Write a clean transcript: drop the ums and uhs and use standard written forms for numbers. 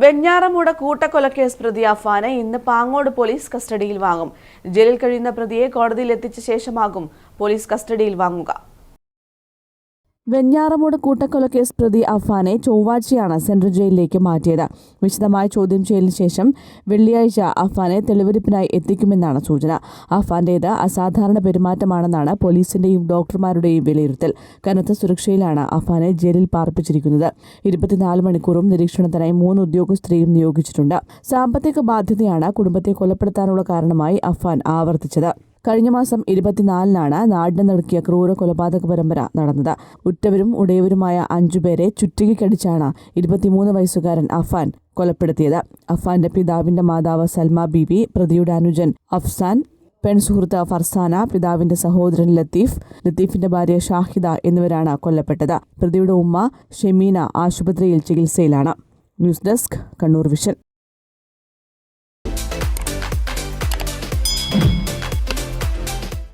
വെഞ്ഞാറമൂട് കൂട്ടക്കൊലക്കേസ് പ്രതി അഫാനെ ഇന്ന് പാങ്ങോട് പോലീസ് കസ്റ്റഡിയിൽ വാങ്ങും. ജയിലിൽ കഴിയുന്ന പ്രതിയെ കോടതിയിൽ എത്തിച്ച ശേഷമാകും പോലീസ് കസ്റ്റഡിയിൽ വാങ്ങുക. വെഞ്ഞാറമൂട് കൂട്ടക്കൊലക്കേസ് പ്രതി അഫാനെ ചൊവ്വാഴ്ചയാണ് സെൻട്രൽ ജയിലിലേക്ക് മാറ്റിയത്. വിശദമായ ചോദ്യം ചെയ്യലിന് ശേഷം വെള്ളിയാഴ്ച അഫാനെ തെളിവെടുപ്പിനായി എത്തിക്കുമെന്നാണ് സൂചന. അഫാന്റേത് അസാധാരണ പെരുമാറ്റമാണെന്നാണ് പോലീസിന്റെയും ഡോക്ടർമാരുടെയും വിലയിരുത്തൽ. കനത്ത സുരക്ഷയിലാണ് അഫാനെ ജയിലിൽ പാർപ്പിച്ചിരിക്കുന്നത്. 24 മണിക്കൂറും നിരീക്ഷണത്തിനായി 3 ഉദ്യോഗസ്ഥരെയും നിയോഗിച്ചിട്ടുണ്ട്. സാമ്പത്തിക ബാധ്യതയാണ് കുടുംബത്തെ കൊലപ്പെടുത്താനുള്ള കാരണമായി അഫാൻ ആവർത്തിച്ചത്. കഴിഞ്ഞ മാസം 24-നാണ് നാടിനെ നടുക്കിയ ക്രൂര കൊലപാതക പരമ്പര നടന്നത്. ഉറ്റവരും ഉടയവരുമായ 5 പേരെ ചുറ്റികയ്ക്കടിച്ചാണ് 23 വയസ്സുകാരൻ അഫാൻ കൊലപ്പെടുത്തിയത്. അഫാന്റെ പിതാവിന്റെ മാതാവ് സൽമ ബീബി, പ്രതിയുടെ അനുജൻ അഫ്സാൻ, പെൺസുഹൃത്ത് ഫർസാന, പിതാവിന്റെ സഹോദരൻ ലത്തീഫിന്റെ ഭാര്യ ഷാഹിദ എന്നിവരാണ് കൊല്ലപ്പെട്ടത്. പ്രതിയുടെ ഉമ്മ ഷെമീന ആശുപത്രിയിൽ ചികിത്സയിലാണ്. News desk, Kannur vision.